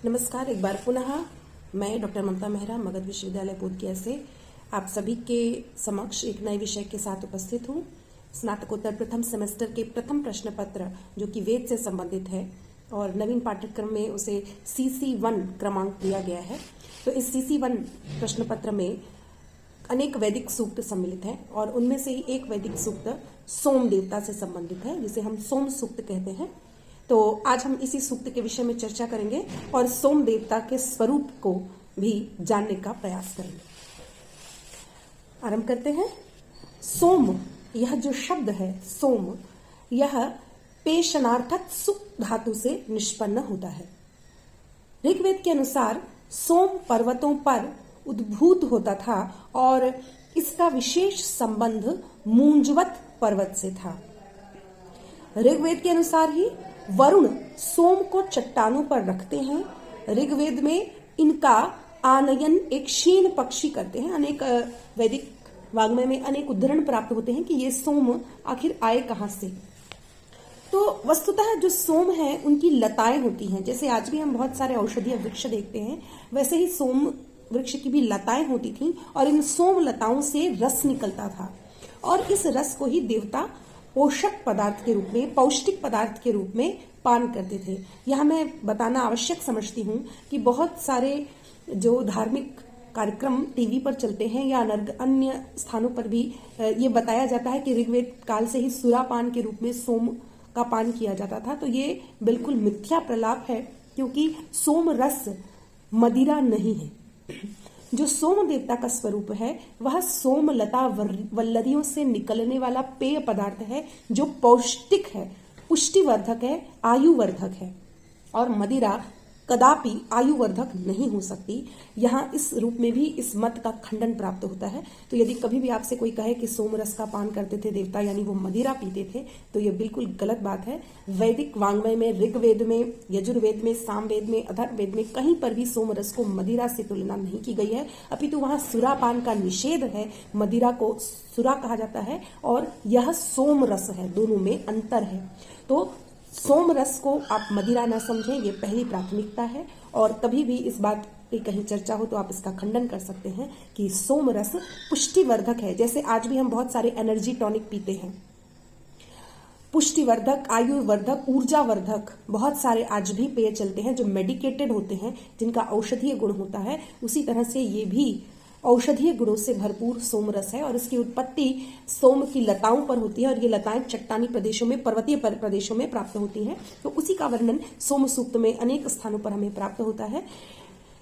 नमस्कार। एक बार पुनः मैं डॉक्टर ममता मेहरा मगध विश्वविद्यालय बोधगया से आप सभी के समक्ष एक नए विषय के साथ उपस्थित हूँ। स्नातकोत्तर प्रथम सेमेस्टर के प्रथम प्रश्न पत्र जो कि वेद से संबंधित है और नवीन पाठ्यक्रम में उसे CC1 क्रमांक दिया गया है। तो इस CC1 प्रश्न पत्र में अनेक वैदिक सूक्त सम्मिलित हैं और उनमें से ही एक वैदिक सूक्त सोम देवता से संबंधित है, जिसे हम सोम सूक्त कहते हैं। तो आज हम इसी सूक्त के विषय में चर्चा करेंगे और सोम देवता के स्वरूप को भी जानने का प्रयास करेंगे। आरंभ करते हैं। सोम, यह जो शब्द है सोम, यह पेशनार्थक सुक धातु से निष्पन्न होता है। ऋग्वेद के अनुसार सोम पर्वतों पर उद्भूत होता था और इसका विशेष संबंध मूंजवत पर्वत से था। ऋग्वेद के अनुसार ही वरुण सोम को चट्टानों पर रखते हैं। ऋग्वेद में इनका आनयन एक क्षीण पक्षी करते हैं। अनेक वैदिक वाङ्मय में अनेक उद्धरण प्राप्त होते हैं कि ये सोम आखिर आए कहां से। तो वस्तुतः जो सोम है उनकी लताएं होती हैं। जैसे आज भी हम बहुत सारे औषधीय वृक्ष देखते हैं, वैसे ही सोम वृक्ष की भी लताएं होती थीं और इन सोम लताओं से रस निकलता था और इस रस को ही देवता पोषक पदार्थ के रूप में, पौष्टिक पदार्थ के रूप में पान करते थे। यह मैं बताना आवश्यक समझती हूँ कि बहुत सारे जो धार्मिक कार्यक्रम टीवी पर चलते हैं या अन्य स्थानों पर भी ये बताया जाता है कि ऋग्वेद काल से ही सुरापान के रूप में सोम का पान किया जाता था। तो ये बिल्कुल मिथ्या प्रलाप है, क्योंकि सोम रस मदिरा नहीं है। जो सोम देवता का स्वरूप है वह सोम लता वल्लरियों से निकलने वाला पेय पदार्थ है, जो पौष्टिक है, पुष्टिवर्धक है, आयुवर्धक है। और मदिरा कदापि आयुवर्धक नहीं हो सकती। यहाँ इस रूप में भी इस मत का खंडन प्राप्त होता है। तो यदि कभी भी आपसे कोई कहे कि सोम रस का पान करते थे देवता, यानी वो मदिरा पीते थे, तो ये बिल्कुल गलत बात है। वैदिक वाङ्मय में, ऋग्वेद में, यजुर्वेद में, सामवेद में, अथर्ववेद में कहीं पर भी सोम रस को मदिरा से तुलना नहीं की गई है, अपितु वहां सुरापान का निषेध है। मदिरा को सुरा कहा जाता है और यह सोम रस है, दोनों में अंतर है। तो सोम रस को आप मदिरा न समझें, ये पहली प्राथमिकता है। और कभी भी इस बात की कहीं चर्चा हो तो आप इसका खंडन कर सकते हैं कि सोम रस पुष्टिवर्धक है। जैसे आज भी हम बहुत सारे एनर्जी टॉनिक पीते हैं, पुष्टिवर्धक, आयुवर्धक, ऊर्जावर्धक बहुत सारे आज भी पेय चलते हैं जो मेडिकेटेड होते हैं, जिनका औषधीय गुण होता है। उसी तरह से ये भी औषधीय गुणों से भरपूर सोम रस है और इसकी उत्पत्ति सोम की लताओं पर होती है और ये लताएं चट्टानी प्रदेशों में, पर्वतीय प्रदेशों में प्राप्त होती हैं। तो उसी का वर्णन सोम सूक्त में अनेक स्थानों पर हमें प्राप्त होता है।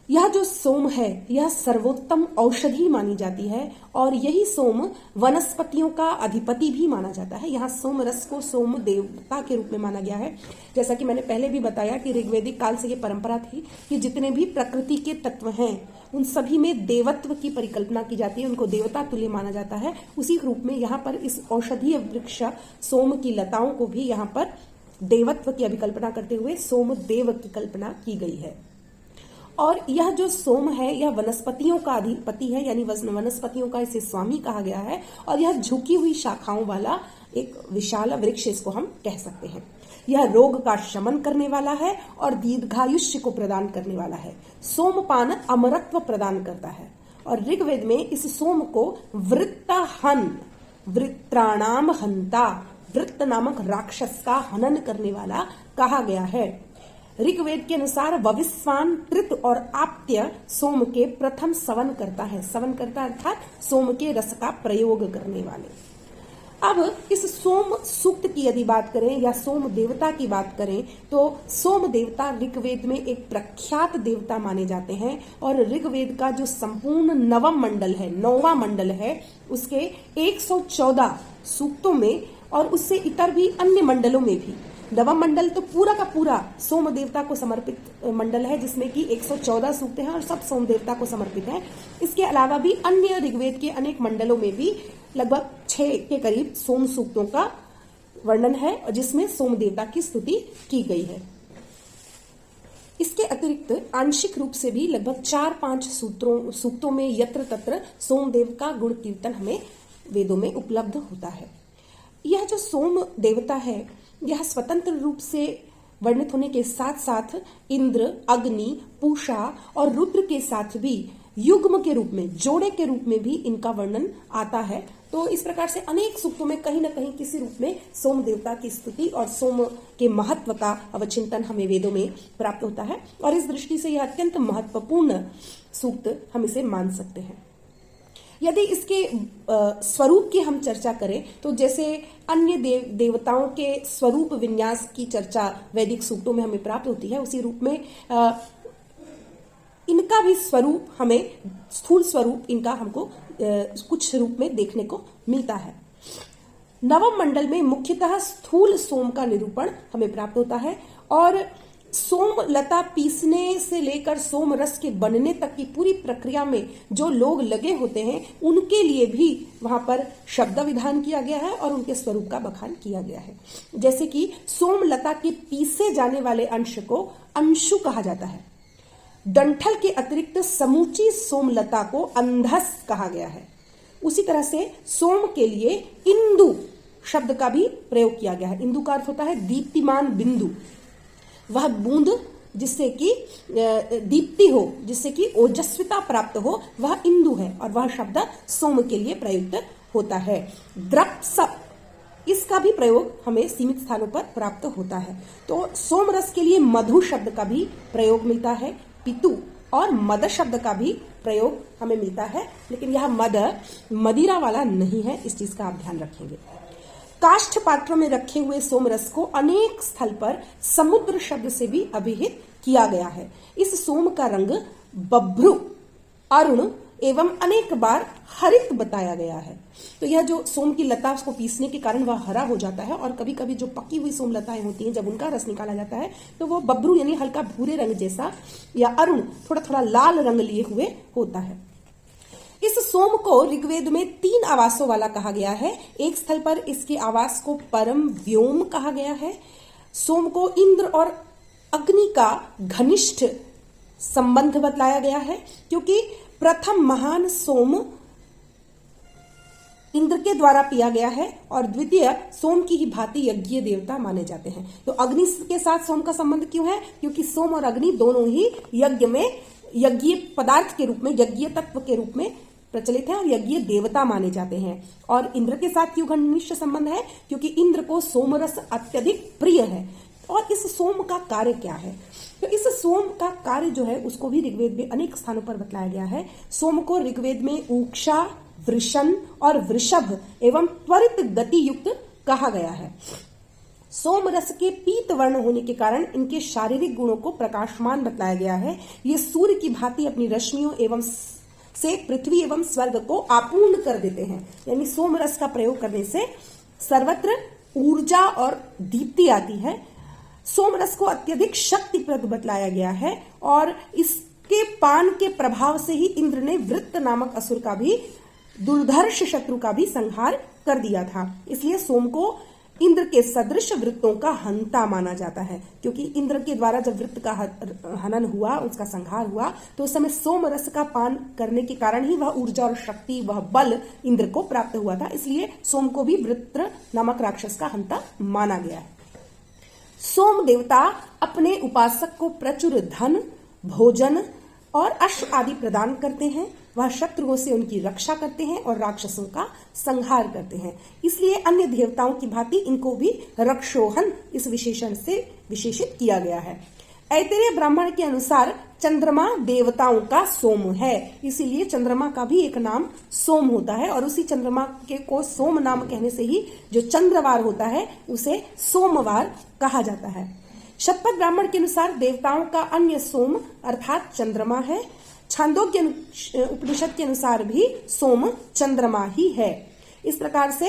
यह जो सोम है यह सर्वोत्तम औषधि मानी जाती है और यही सोम वनस्पतियों का अधिपति भी माना जाता है। यहाँ सोम रस को सोम देवता के रूप में माना गया है। जैसा कि मैंने पहले भी बताया कि ऋग्वैदिक काल से ये परंपरा थी कि जितने भी प्रकृति के तत्व हैं उन सभी में देवत्व की परिकल्पना की जाती है, उनको देवता तुल्य माना जाता है। उसी रूप में यहाँ पर इस औषधीय वृक्ष सोम की लताओं को भी यहाँ पर देवत्व की अभिकल्पना करते हुए सोम देव की कल्पना की गई है। और यह जो सोम है यह वनस्पतियों का अधिपति है, यानी वनस्पतियों का इसे स्वामी कहा गया है और यह झुकी हुई शाखाओं वाला एक विशाल वृक्ष इसको हम कह सकते हैं। यह रोग का शमन करने वाला है और दीर्घायुष्य को प्रदान करने वाला है। सोमपान अमरत्व प्रदान करता है और ऋग्वेद में इस सोम को वृत्तहन, वृत्राणाम हंता, वृत्त नामक राक्षस का हनन करने वाला कहा गया है। ऋग्वेद के अनुसार वविस्वान, कृत और आप्त्य सोम के प्रथम सवन करता है। सवन करता अर्थात सोम के रस का प्रयोग करने वाले। अब इस सोम सूक्त की यदि बात करें या सोम देवता की बात करें तो सोम देवता ऋग्वेद में एक प्रख्यात देवता माने जाते हैं और ऋग्वेद का जो संपूर्ण नवम मंडल है, 9वां मंडल है, उसके 114 सूक्तों में और उससे इतर भी अन्य मंडलों में भी, नवम मंडल तो पूरा का पूरा सोम देवता को समर्पित मंडल है, जिसमें कि 114 सूक्त हैं और सब सोम देवता को समर्पित हैं। इसके अलावा भी अन्य ऋग्वेद के अनेक मंडलों में भी लगभग 6 के करीब सोम सूक्तों का वर्णन है और जिसमें सोम देवता की स्तुति की गई है। इसके अतिरिक्त आंशिक रूप से भी लगभग 4-5 सूक्तों में यत्र तत्र सोमदेव का गुण कीर्तन हमें वेदों में उपलब्ध होता है। यह जो सोम देवता है यह स्वतंत्र रूप से वर्णित होने के साथ साथ इंद्र, अग्नि, पूषा और रुद्र के साथ भी युग्म के रूप में, जोड़े के रूप में भी इनका वर्णन आता है। तो इस प्रकार से अनेक सूक्तों में कहीं न कहीं किसी रूप में सोम देवता की स्तुति और सोम के महत्व का अवचिंतन हमें वेदों में प्राप्त होता है, और इस दृष्टि से यह अत्यंत महत्वपूर्ण सूक्त हम इसे मान सकते हैं। यदि इसके स्वरूप की हम चर्चा करें तो जैसे अन्य देवताओं के स्वरूप विन्यास की चर्चा वैदिक सूक्तों में हमें प्राप्त होती है, उसी रूप में इनका भी स्वरूप हमें, स्थूल स्वरूप इनका हमको कुछ रूप में देखने को मिलता है। नवम मंडल में मुख्यतः स्थूल सोम का निरूपण हमें प्राप्त होता है, और सोम लता पीसने से लेकर सोम रस के बनने तक की पूरी प्रक्रिया में जो लोग लगे होते हैं उनके लिए भी वहां पर शब्द विधान किया गया है और उनके स्वरूप का बखान किया गया है। जैसे कि सोम लता के पीसे जाने वाले अंश को अंशु कहा जाता है। डंठल के अतिरिक्त समूची सोमलता को अंधस कहा गया है। उसी तरह से सोम के लिए इंदु शब्द का भी प्रयोग किया गया है। इंदु का अर्थ होता है दीप्तिमान बिंदु, वह बूंद जिससे कि दीप्ति हो, जिससे कि ओजस्विता प्राप्त हो, वह इंदु है, और वह शब्द सोम के लिए प्रयुक्त होता है। द्रप्सप, इसका भी प्रयोग हमें सीमित स्थानों पर प्राप्त होता है। तो सोम रस के लिए मधु शब्द का भी प्रयोग मिलता है, पितु और मद शब्द का भी प्रयोग हमें मिलता है, लेकिन यह मद मदिरा वाला नहीं है, इस चीज का आप ध्यान रखेंगे। काष्ठ पात्रों में रखे हुए सोम रस को अनेक स्थल पर समुद्र शब्द से भी अभिहित किया गया है। इस सोम का रंग बभ्रु, अरुण एवं अनेक बार हरित बताया गया है। तो यह जो सोम की लता, उसको पीसने के कारण वह हरा हो जाता है, और कभी कभी जो पकी हुई सोम लताएं होती हैं जब उनका रस निकाला जाता है तो वो बब्रू यानी हल्का भूरे रंग जैसा, या अरुण थोड़ा थोड़ा लाल रंग लिए हुए होता है। इस सोम को ऋग्वेद में 3 आवासों वाला कहा गया है। एक स्थल पर इसके आवास को परम व्योम कहा गया है। सोम को इंद्र और अग्नि का घनिष्ठ संबंध बतलाया गया है, क्योंकि प्रथम महान सोम इंद्र के द्वारा पिया गया है और द्वितीय सोम की ही भांति यज्ञीय देवता माने जाते हैं। तो अग्नि के साथ सोम का संबंध क्यों है? क्योंकि सोम और अग्नि दोनों ही यज्ञ में यज्ञीय पदार्थ के रूप में, यज्ञीय तत्व के रूप में प्रचलित है और यज्ञीय देवता माने जाते हैं। और इंद्र के साथ क्यों घनिष्ठ संबंध है? क्योंकि इंद्र को सोमरस अत्यधिक प्रिय है। और इस सोम का कार्य क्या है? तो इस सोम का कार्य जो है उसको भी ऋग्वेद में अनेक स्थानों पर बतलाया गया है। सोम को ऋग्वेद में ऊक्षा, वृषण और वृषभ एवं त्वरित गति युक्त कहा गया है। सोम रस के पीत वर्ण होने के कारण इनके शारीरिक गुणों को प्रकाशमान बतलाया गया है। ये सूर्य की भांति अपनी रश्मियों एवं से पृथ्वी एवं स्वर्ग को आपूर्ण कर देते हैं। यानी सोम रस का प्रयोग करने से सर्वत्र ऊर्जा और दीप्ति आती है। सोम रस को अत्यधिक शक्तिप्रद बतलाया गया है, और इसके पान के प्रभाव से ही इंद्र ने वृत्त नामक असुर का भी, दुर्धर्ष शत्रु का भी संहार कर दिया था। इसलिए सोम को इंद्र के सदृश वृत्तों का हंता माना जाता है, क्योंकि इंद्र के द्वारा जब वृत्त का हनन हुआ, उसका संहार हुआ, तो उस समय सोम रस का पान करने के कारण ही वह ऊर्जा और शक्ति, वह बल इंद्र को प्राप्त हुआ था। इसलिए सोम को भी वृत्र नामक राक्षस का हंता माना गया है। सोम देवता अपने उपासक को प्रचुर धन, भोजन और अश्व आदि प्रदान करते हैं। वह शत्रुओं से उनकी रक्षा करते हैं और राक्षसों का संहार करते हैं। इसलिए अन्य देवताओं की भांति इनको भी रक्षोहन इस विशेषण से विशेषित किया गया है। ऐतरेय ब्राह्मण के अनुसार चंद्रमा देवताओं का सोम है, इसीलिए चंद्रमा का भी एक नाम सोम होता है, और उसी चंद्रमा के को सोम नाम कहने से ही जो चंद्रवार होता है उसे सोमवार कहा जाता है। शतपथ ब्राह्मण के अनुसार देवताओं का अन्य सोम अर्थात चंद्रमा है। छांदोग्य उपनिषद के अनुसार भी सोम चंद्रमा ही है। इस प्रकार से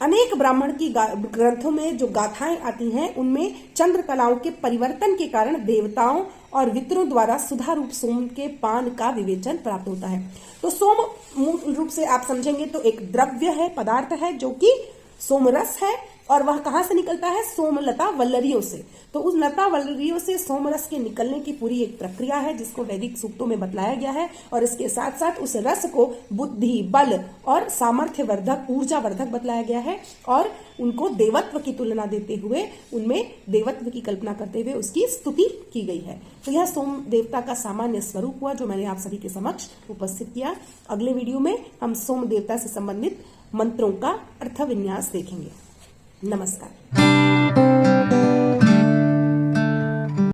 अनेक ब्राह्मण की ग्रंथों में जो गाथाएं आती हैं उनमें चंद्र कलाओं के परिवर्तन के कारण देवताओं और वित्रों द्वारा सुधा रूप सोम के पान का विवेचन प्राप्त होता है। तो सोम मूल रूप से आप समझेंगे तो एक द्रव्य है, पदार्थ है, जो कि सोमरस है। और वह कहां से निकलता है? सोमलता वल्लरियों से। तो उस लता वल्लरियों से सोमरस के निकलने की पूरी एक प्रक्रिया है जिसको वैदिक सूक्तों में बतलाया गया है, और इसके साथ साथ उस रस को बुद्धि, बल और सामर्थ्यवर्धक, ऊर्जावर्धक बतलाया गया है, और उनको देवत्व की तुलना देते हुए उनमें देवत्व की कल्पना करते हुए उसकी स्तुति की गई है। तो यह सोम देवता का सामान्य स्वरूप हुआ जो मैंने आप सभी के समक्ष उपस्थित किया। अगले वीडियो में हम सोम देवता से संबंधित मंत्रों का अर्थ विन्यास देखेंगे। नमस्कार।